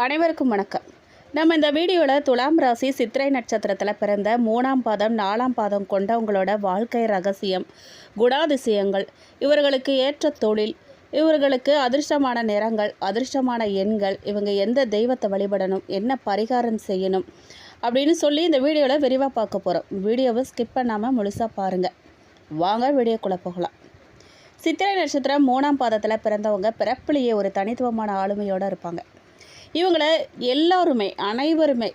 அனைவருக்கும் வணக்கம். நம்ம இந்த வீடியோவில் துலாம் ராசி சித்திரை நட்சத்திரத்தில் பிறந்த 3ஆம் பாதம் 4ஆம் பாதம் கொண்டவங்களோட வாழ்க்கை ரகசியம், குணாதிசயங்கள், இவர்களுக்கு ஏற்ற தொழில், இவர்களுக்கு அதிர்ஷ்டமான நிறங்கள், அதிர்ஷ்டமான எண்கள், இவங்க எந்த தெய்வத்தை வழிபடணும், என்ன பரிகாரம் செய்யணும் அப்படின்னு சொல்லி இந்த வீடியோவில் விரிவாக பார்க்க போகிறோம். வீடியோவை ஸ்கிப் பண்ணாமல் முழுசாக பாருங்கள். வாங்க வீடியோக்குள்ளே போகலாம். சித்திரை நட்சத்திரம் 3ஆம் பாதத்தில் பிறந்தவங்க பிறப்பிலேயே ஒரு தனித்துவமான ஆளுமையோடு இருப்பாங்க. இவங்களை அனைவருமே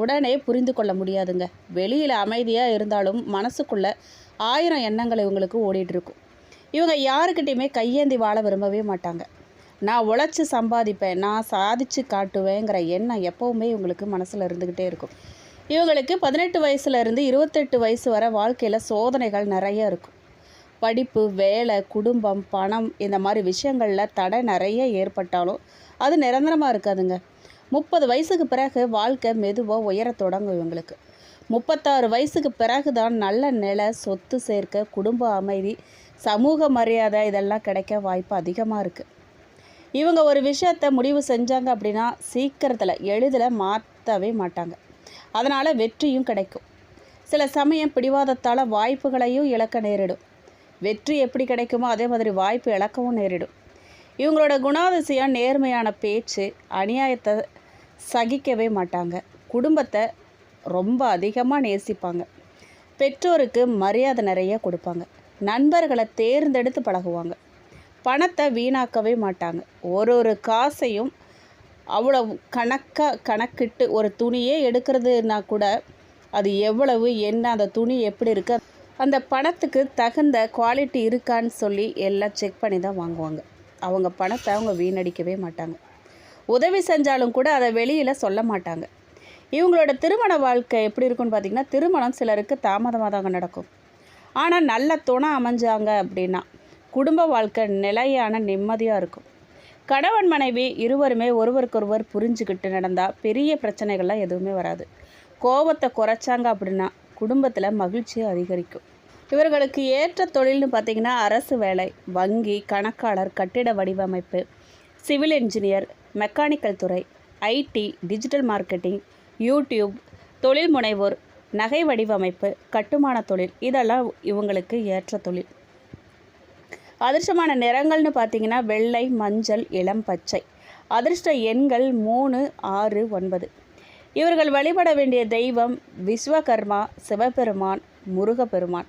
உடனே புரிந்து கொள்ள முடியாதுங்க. வெளியில் அமைதியாக இருந்தாலும் மனசுக்குள்ளே 1000 எண்ணங்கள் இவங்களுக்கு ஓடிட்டுருக்கும். இவங்க யாருக்கிட்டையுமே கையேந்தி வாழ விரும்பவே மாட்டாங்க. நான் உழைச்சி சம்பாதிப்பேன், நான் சாதித்து காட்டுவேங்கிற எண்ணம் எப்போவுமே இவங்களுக்கு மனசில் இருந்துக்கிட்டே இருக்கும். இவங்களுக்கு 18 வயசுலேருந்து 28 வயசு வரை வாழ்க்கையில் சோதனைகள் நிறைய இருக்கும். படிப்பு, வேலை, குடும்பம், பணம் இந்த மாதிரி விஷயங்களில் தடை நிறைய ஏற்பட்டாலும் அது நிரந்தரமாக இருக்காதுங்க. 30 வயசுக்கு பிறகு வாழ்க்கை மெதுவாக உயர தொடங்கும். இவங்களுக்கு 36 வயசுக்கு பிறகு தான் நல்ல நிலை, சொத்து சேர்க்க, குடும்ப அமைதி, சமூக மரியாதை இதெல்லாம் கிடைக்க வாய்ப்பு அதிகமாக இருக்குது. இவங்க ஒரு விஷயத்தை முடிவு செஞ்சாங்க அப்படின்னா சீக்கிரத்தில் எளிதில் மாற்றவே மாட்டாங்க. அதனால் வெற்றியும் கிடைக்கும். சில சமயம் பிடிவாதத்தால் வாய்ப்புகளையும் இழக்க நேரிடும். வெற்றி எப்படி கிடைக்குமோ அதே மாதிரி வாய்ப்பு இழக்கவும் நேரிடும். இவங்களோட குணாதிசயம் நேர்மையான பேச்சு, அநியாயத்தை சகிக்கவே மாட்டாங்க. குடும்பத்தை ரொம்ப அதிகமாக நேசிப்பாங்க. பெற்றோருக்கு மரியாதை நிறைய கொடுப்பாங்க. நண்பர்களை தேர்ந்தெடுத்து பழகுவாங்க. பணத்தை வீணாக்கவே மாட்டாங்க. ஒரு காசையும் அவ்வளோ கணக்கிட்டு ஒரு துணியே எடுக்கிறதுனா கூட அது எவ்வளவு, என்ன, அந்த துணி எப்படி இருக்கு, அந்த பணத்துக்கு தகுந்த குவாலிட்டி இருக்கான்னு சொல்லி எல்லாம் செக் பண்ணி தான் வாங்குவாங்க. அவங்க பணத்தை அவங்க வீணடிக்கவே மாட்டாங்க. உதவி செஞ்சாலும் கூட அதை வெளியில் சொல்ல மாட்டாங்க. இவங்களோட திருமண வாழ்க்கை எப்படி இருக்குன்னு பார்த்திங்கன்னா, திருமணம் சிலருக்கு தாமதமாக தாங்க நடக்கும். ஆனால் நல்ல துணை அமைஞ்சாங்க அப்படின்னா குடும்ப வாழ்க்கை நிலையான நிம்மதியாக இருக்கும். கணவன் மனைவி இருவருமே ஒருவருக்கொருவர் புரிஞ்சுக்கிட்டு நடந்தால் பெரிய பிரச்சனைகள்லாம் எதுவுமே வராது. கோபத்தை குறைச்சாங்க அப்படின்னா குடும்பத்தில் மகிழ்ச்சி அதிகரிக்கும். இவர்களுக்கு ஏற்ற தொழில்னு பார்த்திங்கன்னா அரசு வேலை, வங்கி, கணக்காளர், கட்டிட வடிவமைப்பு, சிவில் இன்ஜினியர், மெக்கானிக்கல் துறை, ஐடி, டிஜிட்டல் மார்க்கெட்டிங், யூடியூப், தொழில் முனைவோர், நகை வடிவமைப்பு, கட்டுமான தொழில் இதெல்லாம் இவங்களுக்கு ஏற்ற தொழில். அதிர்ஷ்டமான நிறங்கள்னு பார்த்திங்கன்னா வெள்ளை, மஞ்சள், இளம் பச்சை. அதிர்ஷ்ட எண்கள் 3, 6, 9. இவர்கள் வழிபட வேண்டிய தெய்வம் விஸ்வகர்மா, சிவபெருமான், முருகப்பெருமான்.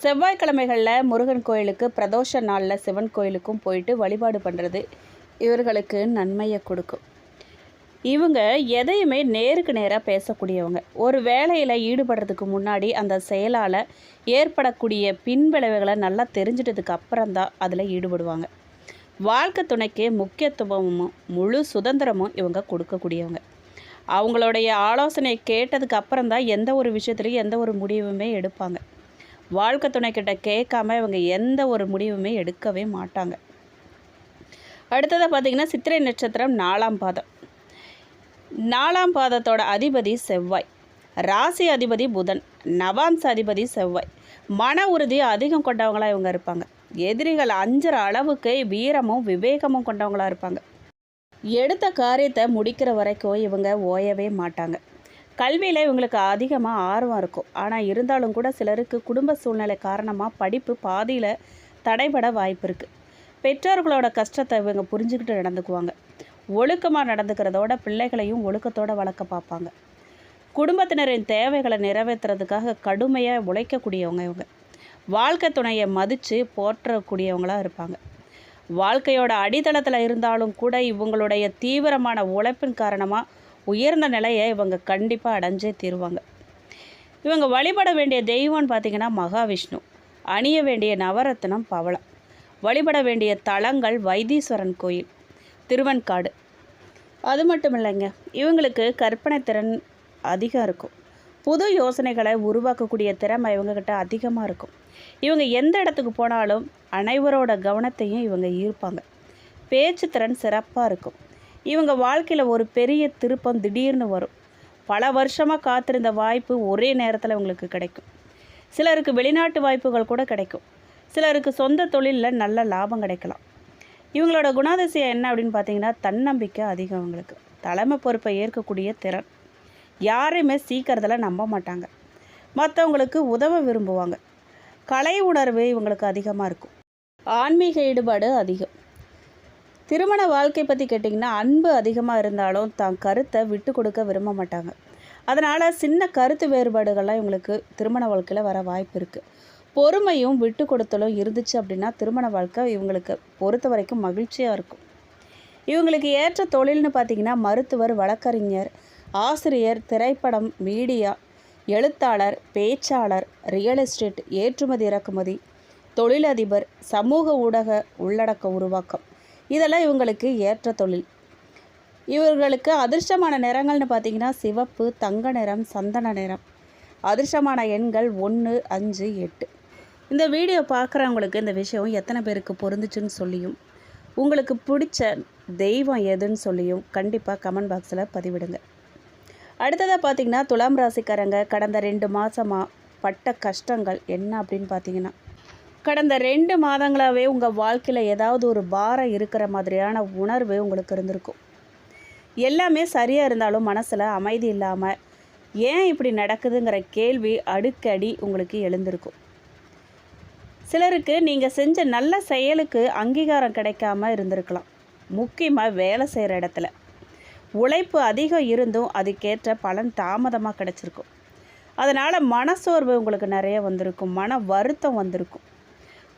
செவ்வாய்க்கிழமைகளில் முருகன் கோயிலுக்கு, பிரதோஷ நாளில் சிவன் கோயிலுக்கும் போயிட்டு வழிபாடு பண்ணுறது இவர்களுக்கு நன்மையை கொடுக்கும். இவங்க எதையுமே நேருக்கு நேராக பேசக்கூடியவங்க. ஒரு வேலையில் ஈடுபடுறதுக்கு முன்னாடி அந்த செயலால் ஏற்படக்கூடிய பின்விளைவுகளை நல்லா தெரிஞ்சிட்டதுக்கு அப்புறம்தான் அதில் ஈடுபடுவாங்க. வாழ்க்கை துணைக்கு முக்கியத்துவமும் முழு சுதந்திரமும் இவங்க கொடுக்கக்கூடியவங்க. அவங்களுடைய ஆலோசனை கேட்டதுக்கு அப்புறம்தான் எந்த ஒரு விஷயத்துலையும் எந்த ஒரு முடிவுமே எடுப்பாங்க. வாழ்க்கை துணைக்கிட்ட கேட்காம இவங்க எந்த ஒரு முடிவுமே எடுக்கவே மாட்டாங்க. அடுத்ததாக பார்த்திங்கன்னா சித்திரை நட்சத்திரம் 4ஆம் பாதம். 4ஆம் பாதத்தோட அதிபதி செவ்வாய், ராசி அதிபதி புதன், நவாம்ச அதிபதி செவ்வாய். மன உறுதி அதிகம் கொண்டவங்களாக இவங்க இருப்பாங்க. எதிரிகள் அஞ்சுற அளவுக்கு வீரமும் விவேகமும் கொண்டவங்களாக இருப்பாங்க. எடுத்த காரியத்தை முடிக்கிற வரைக்கும் இவங்க ஓயவே மாட்டாங்க. கல்வியில் இவங்களுக்கு அதிகமாக ஆர்வம் இருக்கும். ஆனால் இருந்தாலும் கூட சிலருக்கு குடும்ப சூழ்நிலை காரணமாக படிப்பு பாதியில் தடைபட வாய்ப்பு இருக்குது. பெற்றோர்களோட கஷ்டத்தை இவங்க புரிஞ்சுக்கிட்டு நடந்துக்குவாங்க. ஒழுக்கமாக நடந்துக்கிறதோட பிள்ளைகளையும் ஒழுக்கத்தோடு வளர்க்க பார்ப்பாங்க. குடும்பத்தினரின் தேவைகளை நிறைவேற்றுறதுக்காக கடுமையாக உழைக்கக்கூடியவங்க இவங்க. வாழ்க்கை துணையை மதித்து போற்றக்கூடியவங்களாக இருப்பாங்க. வாழ்க்கையோட அடித்தளத்தில் இருந்தாலும் கூட இவங்களுடைய தீவிரமான உழைப்பின் காரணமாக உயர்ந்த நிலையை இவங்க கண்டிப்பாக அடைஞ்சே தீருவாங்க. இவங்க வழிபட வேண்டிய தெய்வம்னு பார்த்திங்கன்னா மகாவிஷ்ணு. அணிய வேண்டிய நவரத்னம் பவளம். வழிபட வேண்டிய தலங்கள் வைத்தீஸ்வரன் கோயில், திருவெண்காடு. அது மட்டும் இல்லைங்க, இவங்களுக்கு கற்பனை திறன் அதிகம் இருக்கும். புது யோசனைகளை உருவாக்கக்கூடிய திறமை இவங்கக்கிட்ட அதிகமாக இருக்கும். இவங்க எந்த இடத்துக்கு போனாலும் அனைவரோட கவனத்தையும் இவங்க ஈர்ப்பாங்க. பேச்சு திறன் சிறப்பாக இருக்கும். இவங்க வாழ்க்கையில் ஒரு பெரிய திருப்பம் திடீர்னு வரும். பல வருஷமாக காத்திருந்த வாய்ப்பு ஒரே நேரத்தில் இவங்களுக்கு கிடைக்கும். சிலருக்கு வெளிநாட்டு வாய்ப்புகள் கூட கிடைக்கும். சிலருக்கு சொந்த தொழிலில் நல்ல லாபம் கிடைக்கலாம். இவங்களோட குணாதிசயம் என்ன அப்படின்னு பார்த்தீங்கன்னா, தன்னம்பிக்கை அதிகம் இவங்களுக்கு. தலைமை பொறுப்பை ஏற்கக்கூடிய திறன். யாரையுமே சீக்கிரத்தில் நம்ப மாட்டாங்க. மற்றவங்களுக்கு உதவ விரும்புவாங்க. கலை உணர்வு இவங்களுக்கு அதிகமாக இருக்கும். ஆன்மீக ஈடுபாடு அதிகம். திருமண வாழ்க்கை பற்றி கேட்டிங்கன்னா, அன்பு அதிகமாக இருந்தாலும் தான் கருத்தை விட்டு கொடுக்க விரும்ப மாட்டாங்க. அதனால் சின்ன கருத்து வேறுபாடுகள்லாம் இவங்களுக்கு திருமண வாழ்க்கையில் வர வாய்ப்பு இருக்குது. பொறுமையும் விட்டு கொடுத்தலும் இருந்துச்சு அப்படின்னா திருமண வாழ்க்கை இவங்களுக்கு பொறுத்த வரைக்கும் மகிழ்ச்சியாக இருக்கும். இவங்களுக்கு ஏற்ற தொழில்னு பார்த்திங்கன்னா, மருத்துவர், வழக்கறிஞர், ஆசிரியர், திரைப்படம், மீடியா, எழுத்தாளர், பேச்சாளர், ரியல் எஸ்டேட், ஏற்றுமதி இறக்குமதி, தொழிலதிபர், சமூக ஊடக உள்ளடக்க உருவாக்கம், இதெல்லாம் இவங்களுக்கு ஏற்ற தொழில். இவர்களுக்கு அதிர்ஷ்டமான நிறங்கள்னு பார்த்திங்கன்னா, சிவப்பு, தங்க நிறம், சந்தன நிறம். அதிர்ஷ்டமான எண்கள் 1, 5, 8. இந்த வீடியோ பார்க்குறவங்களுக்கு இந்த விஷயம் எத்தனை பேருக்கு பொருந்துச்சுன்னு சொல்லியும், உங்களுக்கு பிடிச்ச தெய்வம் எதுன்னு சொல்லியும் கண்டிப்பாக கமெண்ட் பாக்ஸில் பதிவிடுங்க. அடுத்ததாக பார்த்திங்கன்னா, துலாம் ராசிக்காரங்க கடந்த 2 மாதமாக பட்ட கஷ்டங்கள் என்ன அப்படின்னு பார்த்தீங்கன்னா, கடந்த 2 மாதங்களாகவே உங்கள் வாழ்க்கையில் ஏதாவது ஒரு பாரம் இருக்கிற மாதிரியான உணர்வு உங்களுக்கு இருந்திருக்கும். எல்லாமே சரியாக இருந்தாலும் மனசில் அமைதி இல்லாமல் ஏன் இப்படி நடக்குதுங்கிற கேள்வி அடிக்கடி உங்களுக்கு எழுந்திருக்கும். சிலருக்கு நீங்கள் செஞ்ச நல்ல செயலுக்கு அங்கீகாரம் கிடைக்காம இருந்திருக்கலாம். முக்கியமாக வேலை செய்கிற இடத்துல உழைப்பு அதிகம் இருந்தும் அதுக்கேற்ற பலன் தாமதமாக கிடச்சிருக்கும். அதனால் மனசோர்வு உங்களுக்கு நிறைய வந்திருக்கும். மன வருத்தம் வந்திருக்கும்.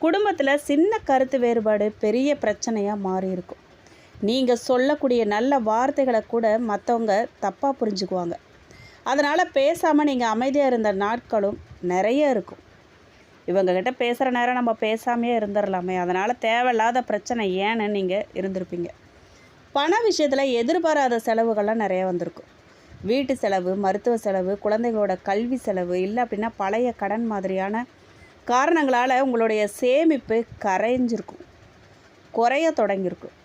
குடும்பத்தில் சின்ன கருத்து வேறுபாடு பெரிய பிரச்சனையாக மாறி இருக்கும். நீங்கள் சொல்லக்கூடிய நல்ல வார்த்தைகளை கூட மற்றவங்க தப்பாக புரிஞ்சுக்குவாங்க. அதனால் பேசாமல் நீங்கள் அமைதியாக இருந்த நாட்களும் நிறைய இருக்கும். இவங்கக்கிட்ட பேசுகிற நேரம் நம்ம பேசாமையே இருந்துடலாமே, அதனால் தேவையில்லாத பிரச்சனை ஏன்னு நீங்கள் இருந்திருப்பீங்க. பண விஷயத்தில் எதிர்பாராத செலவுகள்லாம் நிறைய வந்திருக்கும். வீட்டு செலவு, மருத்துவ செலவு, குழந்தைகளோட கல்வி செலவு, இல்லை அப்படின்னா பழைய கடன் மாதிரியான காரணங்களால் உங்களுடைய சேமிப்பு குறைய தொடங்கியிருக்கும்.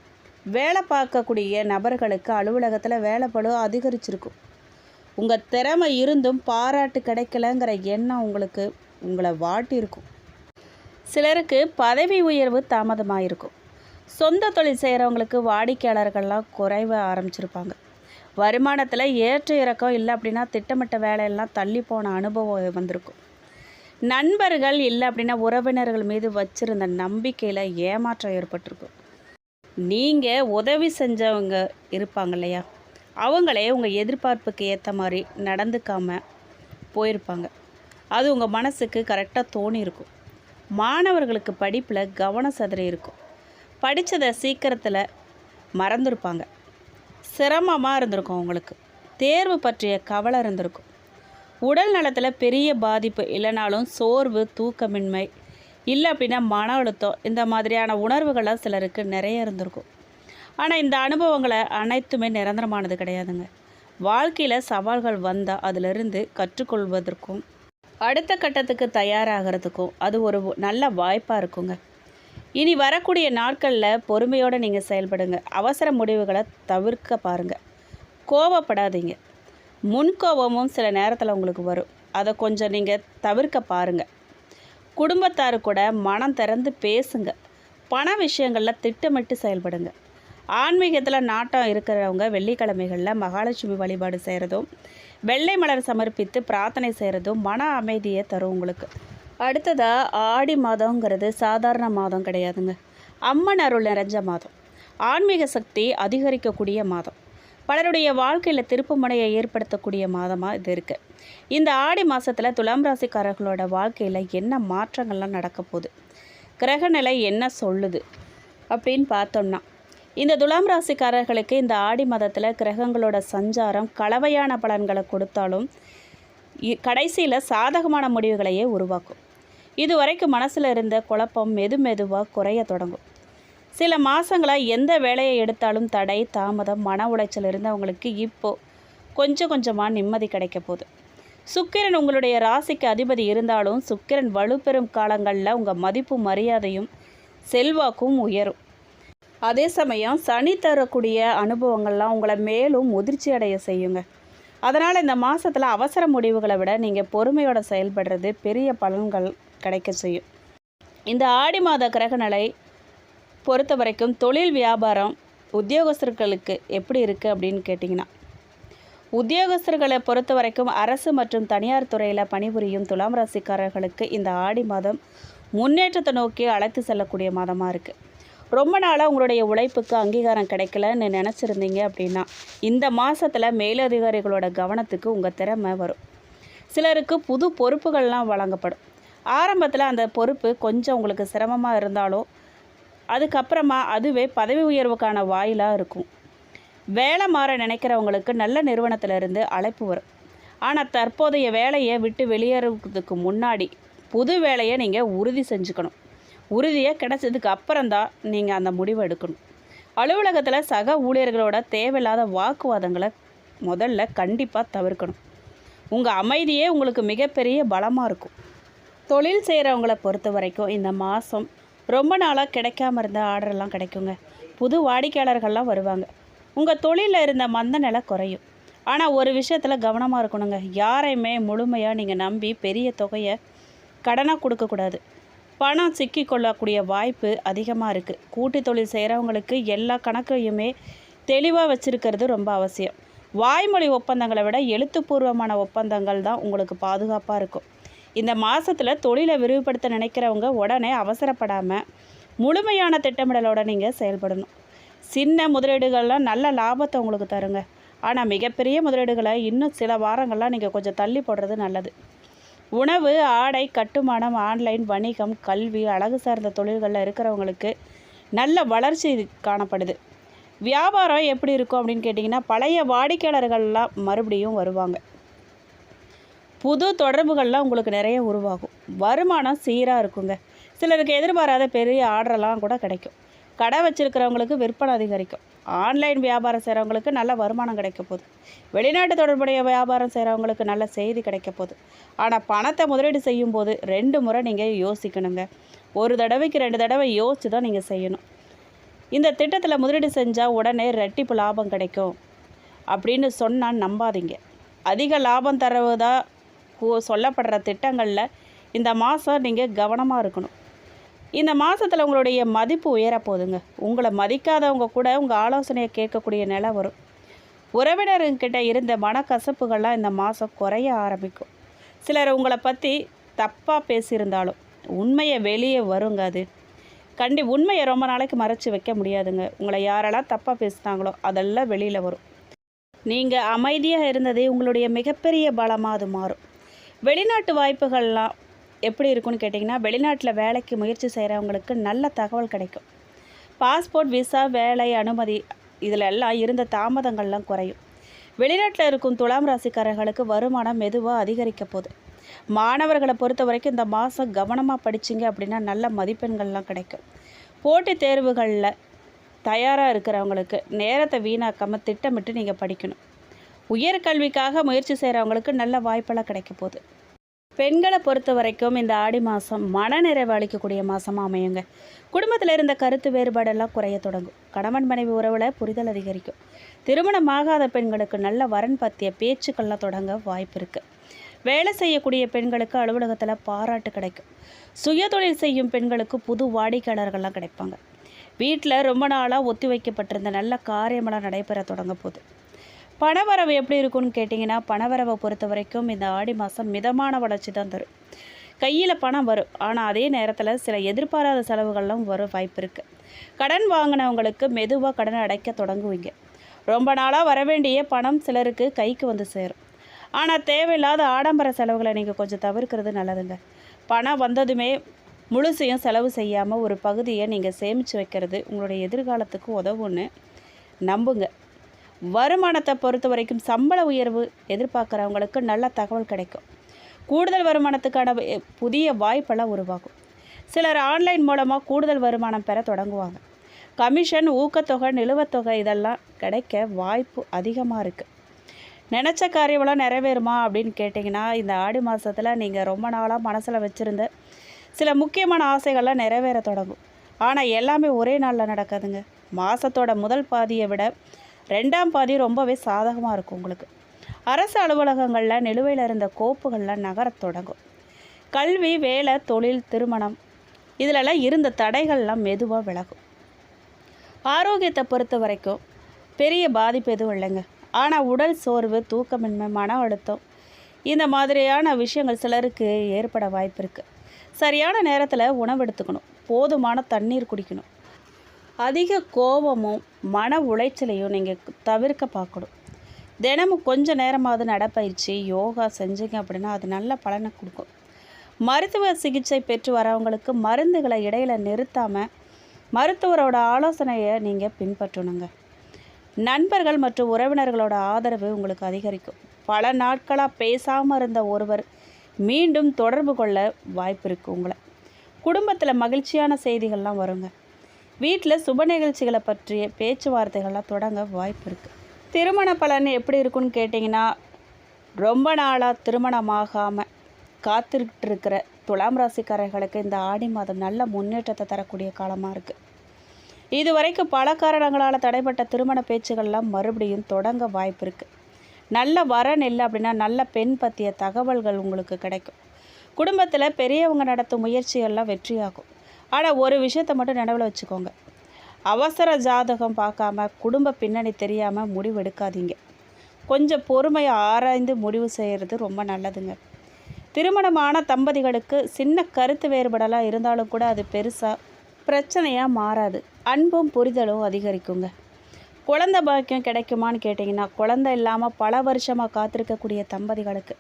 வேலை பார்க்கக்கூடிய நபர்களுக்கு அலுவலகத்தில் வேலைப்பளு அதிகரிச்சிருக்கும். உங்கள் திறமை இருந்தும் பாராட்டு கிடைக்கலங்கிற எண்ணம் உங்களை வாட்டியிருக்கும். சிலருக்கு பதவி உயர்வு தாமதமாக இருக்கும். சொந்த தொழில் செய்கிறவங்களுக்கு வாடிக்கையாளர்கள்லாம் குறைவ ஆரம்பிச்சிருப்பாங்க. வருமானத்தில் ஏற்ற இறக்கம் இல்லை அப்படின்னா திட்டமிட்ட வேலையெல்லாம் தள்ளி போன அனுபவம் வந்திருக்கும். நண்பர்கள் இல்லை அப்படின்னா உறவினர்கள் மீது வச்சுருந்த நம்பிக்கையில் ஏமாற்றம் ஏற்பட்டிருக்கும். நீங்கள் உதவி செஞ்சவங்க இருப்பாங்க இல்லையா, அவங்களே உங்கள் எதிர்பார்ப்புக்கு ஏற்ற மாதிரி நடந்துக்காமல் போயிருப்பாங்க. அது உங்கள் மனசுக்கு கரெக்டாக தோணியிருக்கும். மாணவர்களுக்கு படிப்பில் கவனம் சிதறி இருக்கும். படித்ததை சீக்கிரத்தில் மறந்துருப்பாங்க. சிரமமாக இருந்திருக்கும். உங்களுக்கு தேர்வு பற்றிய கவலை இருந்திருக்கும். உடல் நலத்தில் பெரிய பாதிப்பு இல்லைனாலும் சோர்வு, தூக்கமின்மை, இல்லை அப்படின்னா மன அழுத்தம், இந்த மாதிரியான உணர்வுகளாக சிலருக்கு நிறைய இருந்திருக்கும். ஆனால் இந்த அனுபவங்களை அனைத்துமே நிரந்தரமானது கிடையாதுங்க. வாழ்க்கையில் சவால்கள் வந்தால் அதிலிருந்து கற்றுக்கொள்வதற்கும் அடுத்த கட்டத்துக்கு தயாராகிறதுக்கும் அது ஒரு நல்ல வாய்ப்பாக இருக்குங்க. இனி வரக்கூடிய நாட்களில் பொறுமையோடு நீங்கள் செயல்படுங்க. அவசர முடிவுகளை தவிர்க்க பாருங்கள். கோபப்படாதீங்க. முன்கோபமும் சில நேரத்தில் உங்களுக்கு வரும். அதை கொஞ்சம் நீங்கள் தவிர்க்க பாருங்கள். குடும்பத்தாரு கூட மனம் திறந்து பேசுங்க. பண விஷயங்களில் திட்டமிட்டு செயல்படுங்க. ஆன்மீகத்தில் நாட்டம் இருக்கிறவங்க வெள்ளிக்கிழமைகளில் மகாலட்சுமி வழிபாடு செய்கிறதும் வெள்ளை மலர் சமர்ப்பித்து பிரார்த்தனை செய்கிறதும் மன அமைதியை தரும் உங்களுக்கு. அடுத்ததாக ஆடி மாதங்கிறது சாதாரண மாதம் கிடையாதுங்க. அம்மன் அருள் நிறைஞ்ச மாதம். ஆன்மீக சக்தி அதிகரிக்கக்கூடிய மாதம். பலருடைய வாழ்க்கையில் திருப்புமுனையை ஏற்படுத்தக்கூடிய மாதமாக இது இருக்குது. இந்த ஆடி மாதத்தில் துலாம் ராசிக்காரர்களோட வாழ்க்கையில் என்ன மாற்றங்கள்லாம் நடக்க போகுது, கிரகநிலை என்ன சொல்லுது அப்படின்னு பார்த்தோம்னா, இந்த துலாம் ராசிக்காரர்களுக்கு இந்த ஆடி மாதத்தில் கிரகங்களோட சஞ்சாரம் கலவையான பலன்களை கொடுத்தாலும் கடைசியில் சாதகமான முடிவுகளையே உருவாக்கும். இது வரைக்கும் மனசில் இருந்த குழப்பம் மெதுவாக குறைய தொடங்கும். சில மாதங்களாக எந்த வேலையை எடுத்தாலும் தடை, தாமதம், மன உளைச்சல் இருந்தவங்களுக்கு இப்போது கொஞ்சமாக நிம்மதி கிடைக்க போகுது. சுக்கிரன் உங்களுடைய ராசிக்கு அதிபதி இருந்தாலும் சுக்கிரன் வலுப்பெறும் காலங்களில் உங்கள் மதிப்பு, மரியாதையும் செல்வாக்கும் உயரும். அதே சமயம் சனி தரக்கூடிய அனுபவங்கள்லாம் உங்களை மேலும் முதிர்ச்சி அடைய செய்யுங்க. அதனால் இந்த மாதத்தில் அவசர முடிவுகளை விட நீங்கள் பொறுமையோடு செயல்படுறது பெரிய பலன்கள் கிடைக்க செய்யும். இந்த ஆடி மாத கிரகநிலை பொறுத்த வரைக்கும் தொழில் வியாபாரம் உத்தியோகஸ்தர்களுக்கு எப்படி இருக்குது அப்படின்னு கேட்டிங்கன்னா, உத்தியோகஸ்தர்களை பொறுத்த வரைக்கும் அரசு மற்றும் தனியார் துறையில் பணிபுரியும் துலாம் ராசிக்காரர்களுக்கு இந்த ஆடி மாதம் முன்னேற்றத்தை நோக்கி அழைத்து செல்லக்கூடிய மாதமாக இருக்குது. ரொம்ப நாளாக உங்களுடைய உழைப்புக்கு அங்கீகாரம் கிடைக்கலன்னு நினச்சிருந்தீங்க அப்படின்னா, இந்த மாதத்தில் மேலதிகாரிகளோட கவனத்துக்கு உங்கள் திறமை வரும். சிலருக்கு புது பொறுப்புகள்லாம் வழங்கப்படும். ஆரம்பத்தில் அந்த பொறுப்பு கொஞ்சம் உங்களுக்கு சிரமமாக இருந்தாலும் அதுக்கப்புறமா அதுவே பதவி உயர்வுக்கான வாயிலாக இருக்கும். வேலை மாற நினைக்கிறவங்களுக்கு நல்ல நிறுவனத்திலிருந்து அழைப்பு வரும். ஆனால் தற்போதைய வேலையை விட்டு வெளியேறதுக்கு முன்னாடி புது வேலையை நீங்கள் உறுதி செஞ்சுக்கணும். உறுதியாக கிடைச்சதுக்கு அப்புறம்தான் நீங்கள் அந்த முடிவை எடுக்கணும். அலுவலகத்தில் சக ஊழியர்களோட தேவையில்லாத வாக்குவாதங்களை முதல்ல கண்டிப்பாக தவிர்க்கணும். உங்கள் அமைதியே உங்களுக்கு மிகப்பெரிய பலமாக இருக்கும். தொழில் செய்கிறவங்கள பொறுத்த வரைக்கும் இந்த மாதம் ரொம்ப நாளாக கிடைக்காம இருந்த ஆர்டர்லாம் கிடைக்குங்க. புது வாடிக்கையாளர்கள்லாம் வருவாங்க. உங்கள் தொழிலில் இருந்த மந்த நிலை குறையும். ஆனால் ஒரு விஷயத்தில் கவனமாக இருக்கணுங்க. யாரையுமே முழுமையாக நீங்கள் நம்பி பெரிய தொகையை கடனாக கொடுக்கக்கூடாது. பணம் சிக்கிக்கொள்ளக்கூடிய வாய்ப்பு அதிகமாக இருக்குது. கூட்டு தொழில் செய்கிறவங்களுக்கு எல்லா கணக்கையுமே தெளிவாக வச்சுருக்கிறது ரொம்ப அவசியம். வாய்மொழி ஒப்பந்தங்களை விட எழுத்துப்பூர்வமான ஒப்பந்தங்கள் தான் உங்களுக்கு பாதுகாப்பாக இருக்கும். இந்த மாதத்தில் தொழிலை விரிவுபடுத்த நினைக்கிறவங்க உடனே அவசரப்படாமல் முழுமையான திட்டமிடலோடு நீங்கள் செயல்படணும். சின்ன முதலீடுகள்லாம் நல்ல லாபத்தை உங்களுக்கு தருங்க. ஆனால் மிகப்பெரிய முதலீடுகளை இன்னும் சில வாரங்கள்லாம் நீங்கள் கொஞ்சம் தள்ளி போடுறது நல்லது. உணவு, ஆடை, கட்டுமானம், ஆன்லைன் வணிகம், கல்வி, அழகு சார்ந்த தொழில்களில் இருக்கிறவங்களுக்கு நல்ல வளர்ச்சி காணப்படுது. வியாபாரம் எப்படி இருக்கும் அப்படின்னு கேட்டிங்கன்னா, பழைய வாடிக்கையாளர்கள்லாம் மறுபடியும் வருவாங்க. புது தொடர்புகள்லாம் உங்களுக்கு நிறைய உருவாகும். வருமானம் சீராக இருக்குங்க. சிலருக்கு எதிர்பாராத பெரிய ஆர்டரெல்லாம் கூட கிடைக்கும். கடை வச்சுருக்கிறவங்களுக்கு விற்பனை அதிகரிக்கும். ஆன்லைன் வியாபாரம் செய்கிறவங்களுக்கு நல்ல வருமானம் கிடைக்க போகுது. வெளிநாட்டு தொடர்புடைய வியாபாரம் செய்கிறவங்களுக்கு நல்ல செய்தி கிடைக்க போகுது. ஆனால் பணத்தை முதலீடு செய்யும்போது 2 முறை நீங்கள் யோசிக்கணுங்க. ஒரு தடவைக்கு 2 தடவை யோசித்து தான் நீங்கள் செய்யணும். இந்த திட்டத்தில் முதலீடு செஞ்சால் உடனே ரெட்டிப்பு லாபம் கிடைக்கும் அப்படின்னு சொன்னால் நம்பாதீங்க. அதிக லாபம் தருவதா சொல்லப்படுற திட்டங்களில் இந்த மாதம் நீங்கள் கவனமாக இருக்கணும். இந்த மாதத்தில் உங்களுடைய மதிப்பு உயரப்போகுதுங்க. உங்களை மதிக்காதவங்க கூட உங்கள் ஆலோசனையை கேட்கக்கூடிய நிலை வரும். உறவினர்கிட்ட இருந்த மனக்கசப்புகள்லாம் இந்த மாதம் குறைய ஆரம்பிக்கும். சிலர் உங்களை பற்றி தப்பாக பேசியிருந்தாலும் உண்மையை வெளியே வருங்க. அது உண்மையை ரொம்ப நாளைக்கு மறைச்சி வைக்க முடியாதுங்க. உங்களை யாரெல்லாம் தப்பாக பேசுனாங்களோ அதெல்லாம் வெளியில் வரும். நீங்கள் அமைதியாக இருந்ததே உங்களுடைய மிகப்பெரிய பலமாக அது மாறும். வெளிநாட்டு வாய்ப்புகள்லாம் எப்படி இருக்குன்னு கேட்டிங்கன்னா, வெளிநாட்டில் வேலைக்கு முயற்சி செய்கிறவங்களுக்கு நல்ல தகவல் கிடைக்கும். பாஸ்போர்ட், விசா, வேலை அனுமதி இதில் எல்லாம் இருந்த தாமதங்கள்லாம் குறையும். வெளிநாட்டில் இருக்கும் துலாம் ராசிக்காரர்களுக்கு வருமானம் மெதுவாக அதிகரிக்க போகுது. மாணவர்களை பொறுத்த வரைக்கும் இந்த மாதம் கவனமாக படிச்சிங்க அப்படின்னா நல்ல மதிப்பெண்கள்லாம் கிடைக்கும். போட்டித் தேர்வுகளில் தயாராக இருக்கிறவங்களுக்கு நேரத்தை வீணாக்காமல் திட்டமிட்டு நீங்கள் படிக்கணும். உயர்கல்விக்காக முயற்சி செய்கிறவங்களுக்கு நல்ல வாய்ப்பெல்லாம் கிடைக்க போகுது. பெண்களை பொறுத்த வரைக்கும் இந்த ஆடி மாதம் மனநிறைவு அளிக்கக்கூடிய மாதமாக அமையுங்க. குடும்பத்தில் இருந்த கருத்து வேறுபாடெல்லாம் குறைய தொடங்கும். கணவன் மனைவி உறவில் புரிதல் அதிகரிக்கும். திருமணமாகாத பெண்களுக்கு நல்ல வரன் பற்றிய பேச்சுக்கள்லாம் தொடங்க வாய்ப்பு இருக்குது. வேலை செய்யக்கூடிய பெண்களுக்கு அலுவலகத்தில் பாராட்டு கிடைக்கும். சுயதொழில் செய்யும் பெண்களுக்கு புது வாடிக்கையாளர்கள்லாம் கிடைப்பாங்க. வீட்டில் ரொம்ப நாளாக ஒத்தி வைக்கப்பட்டிருந்த நல்ல காரியமெல்லாம் நடைபெற தொடங்க போகுது. பணவரவு எப்படி இருக்குன்னு கேட்டிங்கன்னா, பணவரவை பொறுத்த வரைக்கும் இந்த ஆடி மாதம் மிதமான வளர்ச்சி தான் தரும். கையில் பணம் வரும். ஆனால் அதே நேரத்தில் சில எதிர்பாராத செலவுகள்லாம் வர வாய்ப்பு இருக்குது. கடன் வாங்கினவங்களுக்கு மெதுவாக கடனை அடைக்க தொடங்குவீங்க. ரொம்ப நாளாக வரவேண்டிய பணம் சிலருக்கு கைக்கு வந்து சேரும். ஆனால் தேவையில்லாத ஆடம்பர செலவுகளை நீங்கள் கொஞ்சம் தவிர்க்கிறது நல்லதுங்க. பணம் வந்ததுமே முழுசையும் செலவு செய்யாமல் ஒரு பகுதியை நீங்கள் சேமித்து வைக்கிறது உங்களுடைய எதிர்காலத்துக்கு உதவுன்னு நம்புங்க. வருமானத்தை பொறுத்த வரைக்கும் சம்பள உயர்வு எதிர்பார்க்குறவங்களுக்கு நல்ல தகவல் கிடைக்கும். கூடுதல் வருமானத்துக்கான புதிய வாய்ப்பெல்லாம் உருவாகும். சிலர் ஆன்லைன் மூலமாக கூடுதல் வருமானம் பெற தொடங்குவாங்க. கமிஷன், ஊக்கத்தொகை, நிலுவத்தொகை இதெல்லாம் கிடைக்க வாய்ப்பு அதிகமாக இருக்குது. நினச்ச காரியமெல்லாம் நிறைவேறுமா அப்படின்னு கேட்டிங்கன்னா, இந்த ஆடி மாதத்தில் நீங்கள் ரொம்ப நாளாக மனசில் வச்சுருந்த சில முக்கியமான ஆசைகள்லாம் நிறைவேற தொடங்கும். ஆனால் எல்லாமே ஒரே நாளில் நடக்காதுங்க. மாதத்தோட முதல் பாதியை விட 2ஆம் பாதி ரொம்பவே சாதகமாக இருக்கும் உங்களுக்கு. அரசு அலுவலகங்களில் நிலுவையில் இருந்த கோப்புகள்லாம் நகரத் தொடங்கும். கல்வி, வேலை, தொழில், திருமணம் இதிலெல்லாம் இருந்த தடைகள்லாம் மெதுவாக விலகும். ஆரோக்கியத்தை பொறுத்த வரைக்கும் பெரிய பாதிப்பு எதுவும் இல்லைங்க. ஆனால் உடல் சோர்வு, தூக்கமின்மை, மன அழுத்தம் இந்த மாதிரியான விஷயங்கள் சிலருக்கு ஏற்பட வாய்ப்பு இருக்குது. சரியான நேரத்தில் உணவு எடுத்துக்கணும், போதுமான தண்ணீர் குடிக்கணும். அதிக கோபமும் மன உளைச்சலையும் நீங்கள் தவிர்க்க பார்க்கணும். தினமும் கொஞ்சம் நேரமாவது நடைப்பயிற்சி, யோகா செஞ்சீங்க அப்படின்னா அது நல்ல பலனை கொடுக்கும். மருத்துவ சிகிச்சை பெற்று வரவங்களுக்கு மருந்துகளை இடையில் நிறுத்தாமல் மருத்துவரோட ஆலோசனையை நீங்கள் பின்பற்றணுங்க. நண்பர்கள் மற்றும் உறவினர்களோட ஆதரவு உங்களுக்கு அதிகரிக்கும். பல நாட்களாக பேசாமல் இருந்த ஒருவர் மீண்டும் தொடர்பு கொள்ள வாய்ப்பு இருக்குது. உங்களை குடும்பத்தில் மகிழ்ச்சியான செய்திகள்லாம் வருங்க. வீட்டில் சுப நிகழ்ச்சிகளை பற்றிய பேச்சுவார்த்தைகள்லாம் தொடங்க வாய்ப்பு இருக்குது. திருமண பலன் எப்படி இருக்குன்னு கேட்டிங்கன்னா, ரொம்ப நாளாக திருமணமாகாமல் காத்துக்கிட்டு இருக்கிற துலாம் ராசிக்காரர்களுக்கு இந்த ஆடி மாதம் நல்ல முன்னேற்றத்தை தரக்கூடிய காலமாக இருக்குது. இது வரைக்கும் பல காரணங்களால் தடைப்பட்ட திருமண பேச்சுகள்லாம் மறுபடியும் தொடங்க வாய்ப்பு இருக்குது. நல்ல வரன் இல்லை அப்படின்னா நல்ல பெண் பற்றிய தகவல்கள் உங்களுக்கு கிடைக்கும். குடும்பத்தில் பெரியவங்க நடத்தும் முயற்சிகள்லாம் வெற்றியாகும். ஆனால் ஒரு விஷயத்தை மட்டும் நினைவில் வச்சுக்கோங்க, அவசர ஜாதகம் பார்க்காம குடும்ப பின்னணி தெரியாமல் முடிவு எடுக்காதீங்க. கொஞ்சம் பொறுமையை ஆராய்ந்து முடிவு செய்கிறது ரொம்ப நல்லதுங்க. திருமணமான தம்பதிகளுக்கு சின்ன கருத்து வேறுபாடெல்லாம் இருந்தாலும் கூட அது பெருசாக பிரச்சனையாக மாறாது. அன்பும் புரிதலும் அதிகரிக்குங்க. குழந்தை பாக்கியம் கிடைக்குமான்னு கேட்டிங்கன்னா, குழந்தை இல்லாமல் பல வருஷமாக காத்திருக்கக்கூடிய தம்பதிகளுக்கு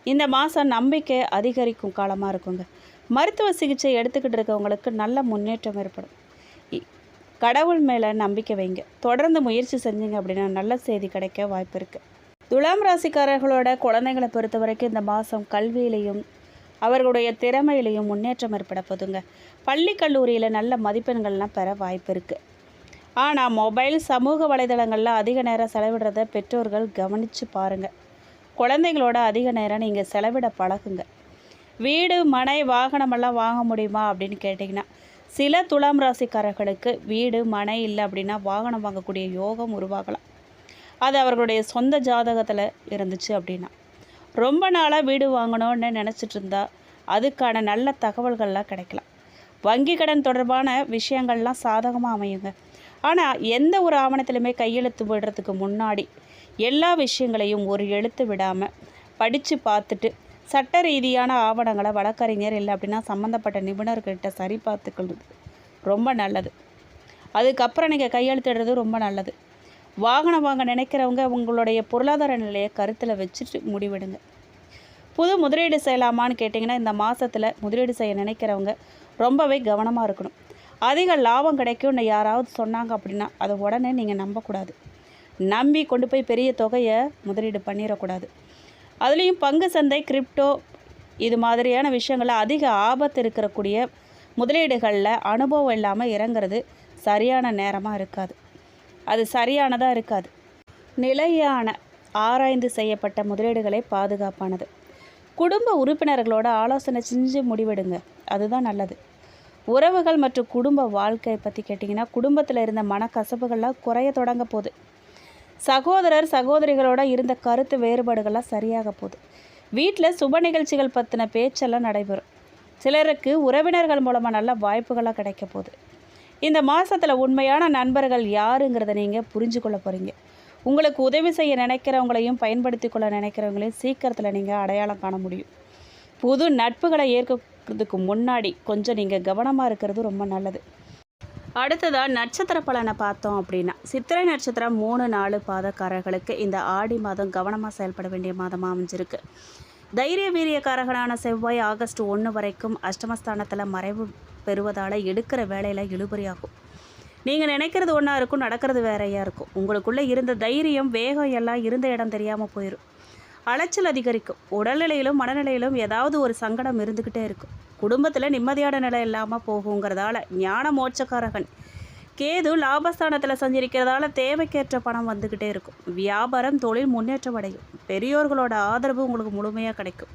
இந்த மாதம் நம்பிக்கை அதிகரிக்கும் காலமாக இருக்குங்க. மருத்துவ சிகிச்சை எடுத்துக்கிட்டு இருக்கவங்களுக்கு நல்ல முன்னேற்றம் ஏற்படும். கடவுள் மேலே நம்பிக்கை வைங்க. தொடர்ந்து முயற்சி செஞ்சீங்க அப்படின்னா நல்ல செய்தி கிடைக்க வாய்ப்பு இருக்குது. துலாம் ராசிக்காரர்களோட குழந்தைங்களை பொறுத்த வரைக்கும் இந்த மாதம் கல்வியிலையும் அவர்களுடைய திறமையிலையும் முன்னேற்றம் ஏற்பட போதுங்க. பள்ளி கல்லூரியில் நல்ல மதிப்பெண்கள்லாம் பெற வாய்ப்பு இருக்குது. ஆனால் மொபைல், சமூக வலைதளங்களில் அதிக நேரம் செலவிடுறத பெற்றோர்கள் கவனித்து பாருங்கள். குழந்தைங்களோட அதிக நேரம் நீங்கள் செலவிட பழகுங்க. வீடு, மனை, வாகனமெல்லாம் வாங்க முடியுமா அப்படின்னு கேட்டிங்கன்னா, சில துலாம் ராசிக்காரர்களுக்கு வீடு, மனை இல்லை அப்படின்னா வாகனம் வாங்கக்கூடிய யோகம் உருவாகலாம். அது அவர்களுடைய சொந்த ஜாதகத்தில் இருந்துச்சு அப்படின்னா. ரொம்ப நாளாக வீடு வாங்கணும்னு நினச்சிட்டு இருந்தால் அதுக்கான நல்ல தகவல்கள்லாம் கிடைக்கலாம். வங்கி கடன் தொடர்பான விஷயங்கள்லாம் சாதகமாக அமையுங்க. ஆனால் எந்த ஒரு ஆவணத்திலுமே கையெழுத்து விடுறதுக்கு முன்னாடி எல்லா விஷயங்களையும் ஒரு எழுத்து விடாமல் படித்து பார்த்துட்டு சட்ட ரீதியான ஆவணங்களை வழக்கறிஞர் இல்லை அப்படின்னா சம்மந்தப்பட்ட நிபுணர்கிட்ட சரி பார்த்துக்கிறது ரொம்ப நல்லது. அதுக்கப்புறம் நீங்கள் கையெழுத்திடுறது ரொம்ப நல்லது. வாகனம் வாங்க நினைக்கிறவங்க உங்களுடைய பொருளாதார நிலையை கருத்தில் வச்சுட்டு முடிவெடுங்க. புது முதலீடு செய்யலாமான்னு கேட்டிங்கன்னா, இந்த மாதத்தில் முதலீடு செய்ய நினைக்கிறவங்க ரொம்பவே கவனமாக இருக்கணும். அதிக லாபம் கிடைக்கும்னு யாராவது சொன்னாங்க அப்படின்னா அதை உடனே நீங்கள் நம்பக்கூடாது. நம்பி கொண்டு போய் பெரிய தொகையை முதலீடு பண்ணிடக்கூடாது. அதுலேயும் பங்கு சந்தை, கிரிப்டோ இது மாதிரியான விஷயங்களில் அதிக ஆபத்து இருக்கக்கூடிய முதலீடுகளில் அனுபவம் இல்லாமல் இறங்குறது சரியான நேரமாக இருக்காது. அது சரியானதாக இருக்காது. நிலையான ஆராய்ந்து செய்யப்பட்ட முதலீடுகளே பாதுகாப்பானது. குடும்ப உறுப்பினர்களோட ஆலோசனை செஞ்சு முடிவெடுங்க, அதுதான் நல்லது. உறவுகள் மற்றும் குடும்ப வாழ்க்கையை பற்றி கேட்டிங்கன்னா, குடும்பத்தில் இருந்த மனக்கசப்புகள்லாம் குறைய தொடங்க போகுது. சகோதரர் சகோதரிகளோட இருந்த கருத்து வேறுபாடுகள்லாம் சரியாக போகுது. வீட்டில் சுப நிகழ்ச்சிகள் பற்றின பேச்செல்லாம் நடைபெறும். சிலருக்கு உறவினர்கள் மூலமாக நல்ல வாய்ப்புகளாக கிடைக்க போகுது. இந்த மாதத்தில் உண்மையான நண்பர்கள் யாருங்கிறத நீங்கள் புரிஞ்சு கொள்ள போகிறீங்க. உங்களுக்கு உதவி செய்ய நினைக்கிறவங்களையும் பயன்படுத்தி கொள்ள நினைக்கிறவங்களையும் சீக்கிரத்தில் நீங்கள் அடையாளம் காண முடியும். புது நட்புகளை ஏற்கிறதுக்கு முன்னாடி கொஞ்சம் நீங்கள் கவனமாக இருக்கிறது ரொம்ப நல்லது. அடுத்ததாக நட்சத்திர பலனை பார்த்தோம் அப்படின்னா, சித்திரை நட்சத்திரம் 3, 4 பாதக்காரர்களுக்கு இந்த ஆடி மாதம் கவனமாக செயல்பட வேண்டிய மாதமாக அமைஞ்சிருக்கு. தைரிய வீரியக்காரகனான செவ்வாய் ஆகஸ்ட் 1 வரைக்கும் அஷ்டமஸ்தானத்தில் மறைவு பெறுவதால் எடுக்கிற வேலையில் இழுபறியாகும். நீங்கள் நினைக்கிறது ஒன்றா இருக்கும், நடக்கிறது வேறையாக இருக்கும். உங்களுக்குள்ளே இருந்த தைரியம், வேகம் எல்லாம் இருந்த இடம் தெரியாமல் போயிடும். அலைச்சல் அதிகரிக்கும். உடல்நிலையிலும் மனநிலையிலும் ஏதாவது ஒரு சங்கடம் இருந்துக்கிட்டே இருக்கும். குடும்பத்தில் நிம்மதியான நிலை இல்லாமல் போகுங்கிறதால ஞான மோட்சக்காரகன் கேது லாபஸ்தானத்தில் சஞ்சரிக்கிறதால தேவைக்கேற்ற பணம் வந்துக்கிட்டே இருக்கும். வியாபாரம், தொழில் முன்னேற்றம் அடையும். பெரியோர்களோட ஆதரவு உங்களுக்கு முழுமையாக கிடைக்கும்.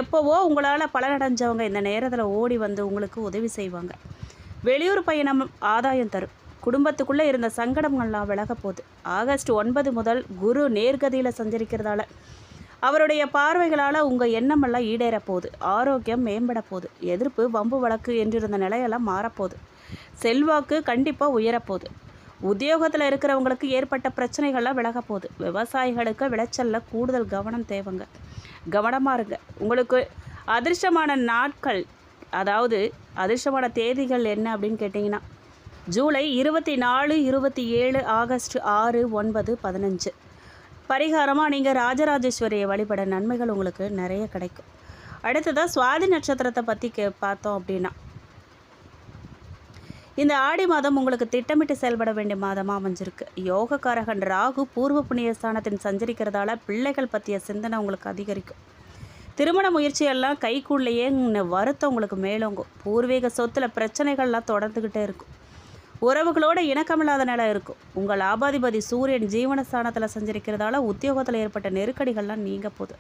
எப்போவோ உங்களால் பலனடைஞ்சவங்க இந்த நேரத்தில் ஓடி வந்து உங்களுக்கு உதவி செய்வாங்க. வெளியூர் பயணம் ஆதாயம் தரும். குடும்பத்துக்குள்ளே இருந்த சங்கடங்கள்லாம் விலக போகுது. ஆகஸ்ட் 9 முதல் குரு நேர்கதியில் சஞ்சரிக்கிறதால அவருடைய பார்வைகளால் உங்கள் எண்ணமெல்லாம் ஈடேற போகுது. ஆரோக்கியம் மேம்பட போகுது. எதிர்ப்பு, வம்பு, வழக்கு என்றிருந்த நிலையெல்லாம் மாறப்போகுது. செல்வாக்கு கண்டிப்பாக உயரப்போகுது. உத்தியோகத்தில் இருக்கிறவங்களுக்கு ஏற்பட்ட பிரச்சனைகள்லாம் விலக போகுது. விவசாயிகளுக்கு விளைச்சலில் கூடுதல் கவனம் தேவைங்க. கவனமாக இருங்க. உங்களுக்கு அதிர்ஷ்டமான நாட்கள், அதாவது அதிர்ஷ்டமான தேதிகள் என்ன அப்படின்னு கேட்டிங்கன்னா, ஜூலை 24, 27, ஆகஸ்ட் 6, 9, 15. பரிகாரமாக நீங்கள் ராஜராஜேஸ்வரியை வழிபட நன்மைகள் உங்களுக்கு நிறைய கிடைக்கும். அடுத்ததாக சுவாதி நட்சத்திரத்தை பற்றி பார்த்தோம் அப்படின்னா, இந்த ஆடி மாதம் உங்களுக்கு திட்டமிட்டு செயல்பட வேண்டிய மாதமாக அமைஞ்சிருக்கு. யோகக்காரகன் ராகு பூர்வ புண்ணிய ஸ்தானத்தின் சஞ்சரிக்கிறதால பிள்ளைகள் பற்றிய சிந்தனை உங்களுக்கு அதிகரிக்கும். திருமண முயற்சியெல்லாம் கைக்குள்ளேயே வருத்தம் உங்களுக்கு மேலோங்கும். பூர்வீக சொத்தில் பிரச்சனைகள்லாம் தொடர்ந்துக்கிட்டே இருக்கும். உறவுகளோட இணக்கமில்லாத நிலை இருக்கும். உங்கள் லாபாதிபதி சூரியன் ஜீவனஸ்தானத்தில் சஞ்சரிக்கிறதால உத்தியோகத்தில் ஏற்பட்ட நெருக்கடிகள்லாம் நீங்க போகுது.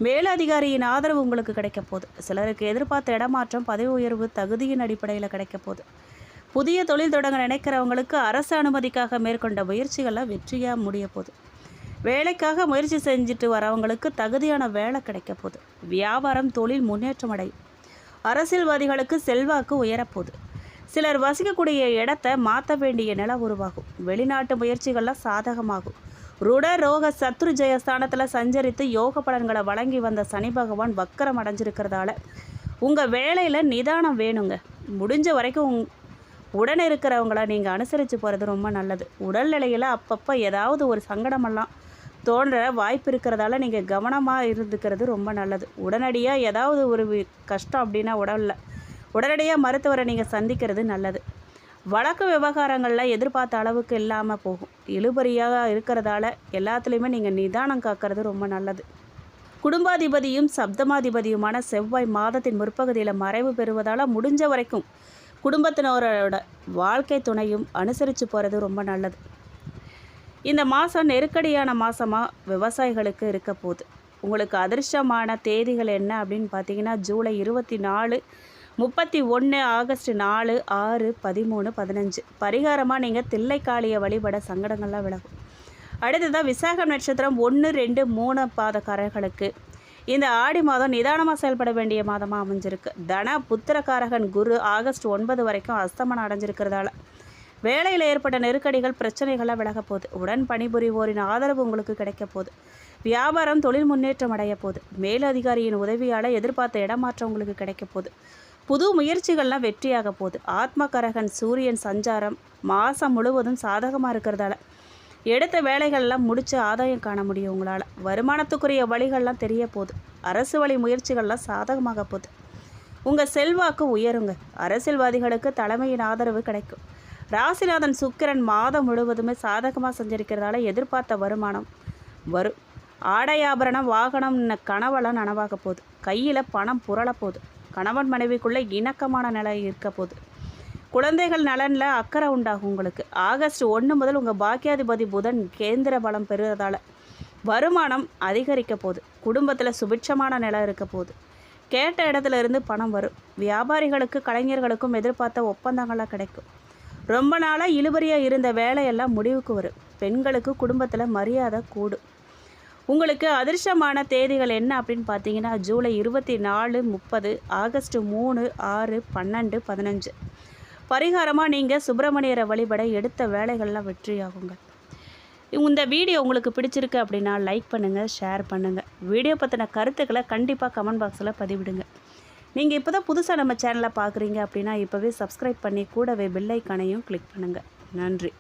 மேலதிகாரியின் ஆதரவு உங்களுக்கு கிடைக்க போகுது. சிலருக்கு எதிர்பார்த்த இடமாற்றம், பதவி உயர்வு தகுதியின் அடிப்படையில் கிடைக்க போகுது. புதிய தொழில் தொடங்க நினைக்கிறவங்களுக்கு அரசு அனுமதிக்காக மேற்கொண்ட முயற்சிகள்லாம் வெற்றியாக முடிய போகுது. வேலைக்காக முயற்சி செஞ்சுட்டு வரவங்களுக்கு தகுதியான வேலை கிடைக்க போகுது. வியாபாரம், தொழில் முன்னேற்றம் அடையும். அரசியல்வாதிகளுக்கு செல்வாக்கு உயரப்போகுது. சிலர் வசிக்கக்கூடிய இடத்தை மாற்ற வேண்டிய நிலை உருவாகும். வெளிநாட்டு முயற்சிகள்லாம் சாதகமாகும். ருட ரோக சத்ரு ஜெயஸ்தானத்தில் சஞ்சரித்து யோக பலன்களை வழங்கி வந்த சனி பகவான் வக்கரம் அடைஞ்சிருக்கிறதால உங்கள் வேலையில் நிதானம் வேணுங்க. முடிஞ்ச வரைக்கும் உடன் இருக்கிறவங்கள நீங்கள் அனுசரித்து போகிறது ரொம்ப நல்லது. உடல்நிலையில் அப்பப்போ ஏதாவது ஒரு சங்கடமெல்லாம் தோன்ற வாய்ப்பு இருக்கிறதால நீங்கள் கவனமாக இருந்துக்கிறது ரொம்ப நல்லது. உடனடியாக ஏதாவது ஒரு கஷ்டம் அப்படின்னா உடனடியாக மருத்துவரை நீங்கள் சந்திக்கிறது நல்லது. வழக்கு விவகாரங்களில் எதிர்பார்த்த அளவுக்கு இல்லாமல் போகும். இழுபறியாக இருக்கிறதால எல்லாத்துலேயுமே நீங்கள் நிதானம் காக்கிறது ரொம்ப நல்லது. குடும்பாதிபதியும் சப்தமாதிபதியுமான செவ்வாய் மாதத்தின் முற்பகுதியில் மறைவு பெறுவதால் முடிஞ்ச வரைக்கும் குடும்பத்தினரோட வாழ்க்கை துணையும் அனுசரித்து போகிறது ரொம்ப நல்லது. இந்த மாதம் நெருக்கடியான மாதமாக விவசாயிகளுக்கு இருக்க போகுது. உங்களுக்கு அதிர்ஷ்டமான தேதிகள் என்ன அப்படின்னு பார்த்தீங்கன்னா, ஜூலை 24, 31, ஆகஸ்ட் 4, 6, 13, 15. பரிகாரமாக நீங்கள் தில்லைக்காளியை வழிபட சங்கடங்கள்லாம் விலகும். அடுத்ததாக விசாகம் நட்சத்திரம் 1, 2, 3 பாதக்காரர்களுக்கு இந்த ஆடி மாதம் நிதானமாக செயல்பட வேண்டிய மாதமாக அமைஞ்சிருக்கு. தன புத்திரக்காரகன் குரு ஆகஸ்ட் 9 வரைக்கும் அஸ்தமனம் அடைஞ்சிருக்கிறதால வேலையில் ஏற்பட்ட நெருக்கடிகள், பிரச்சனைகள்லாம் விலக போகுது. உடன் பணிபுரிவோரின் ஆதரவு உங்களுக்கு கிடைக்க போகுது. வியாபாரம், தொழில் முன்னேற்றம் அடைய போகுது. மேலதிகாரியின் உதவியால் எதிர்பார்த்த இடமாற்றம் உங்களுக்கு கிடைக்க போகுது. புது முயற்சிகள்லாம் வெற்றியாக போகுது. ஆத்மகரகன் சூரியன் சஞ்சாரம் மாதம் முழுவதும் சாதகமாக இருக்கிறதால எடுத்த வேலைகள்லாம் முடித்து ஆதாயம் காண முடியும். உங்களால் வருமானத்துக்குரிய வழிகள்லாம் தெரிய போகுது. அரசு வழி முயற்சிகள்லாம் சாதகமாக போகுது. உங்கள் செல்வாக்கு உயருங்க. அரசியல்வாதிகளுக்கு தலைமையின் ஆதரவு கிடைக்கும். ராசிநாதன் சுக்கிரன் மாதம் முழுவதுமே சாதகமாக சஞ்சரிக்கிறதால எதிர்பார்த்த வருமானம் வரும். ஆடை ஆபரணம், வாகனம், கனவெல்லாம் நனவாக போகுது. கையில் பணம் புரள போகுது. கணவன் மனைவிக்குள்ளே இணக்கமான நிலை இருக்க போகுது. குழந்தைகள் நலனில் அக்கறை உண்டாகும். உங்களுக்கு ஆகஸ்ட் 1 முதல் உங்கள் பாக்கியாதிபதி புதன் கேந்திர பலம் பெறுவதால் வருமானம் அதிகரிக்க போகுது. குடும்பத்தில் சுபிட்சமான நிலை இருக்க போகுது. கேட்ட இடத்துல இருந்து பணம் வரும். வியாபாரிகளுக்கு, கலைஞர்களுக்கும் எதிர்பார்த்த ஒப்பந்தங்களாக கிடைக்கும். ரொம்ப நாளாக இழுபறியாக இருந்த வேலையெல்லாம் முடிவுக்கு வரும். பெண்களுக்கு குடும்பத்தில் மரியாதை கூடும். உங்களுக்கு அதிர்ஷ்டமான தேதிகள் என்ன அப்படின்னு பார்த்தீங்கன்னா, ஜூலை 24, 30, ஆகஸ்ட் 3, 6, 12, 15. பரிகாரமாக நீங்கள் சுப்பிரமணியரை வழிபட எடுத்த வேலைகள்லாம் வெற்றியாகுங்க. இந்த வீடியோ உங்களுக்கு பிடிச்சிருக்கு அப்படின்னா லைக் பண்ணுங்கள், ஷேர் பண்ணுங்கள். வீடியோ பற்றின கருத்துக்களை கண்டிப்பாக கமெண்ட் பாக்ஸில் பதிவிடுங்க. நீங்கள் இப்போ தான் புதுசாக நம்ம சேனலை பார்க்குறீங்க அப்படின்னா இப்போவே சப்ஸ்கிரைப் பண்ணி கூடவே பெல் ஐக்கானையும் கிளிக் பண்ணுங்கள். நன்றி.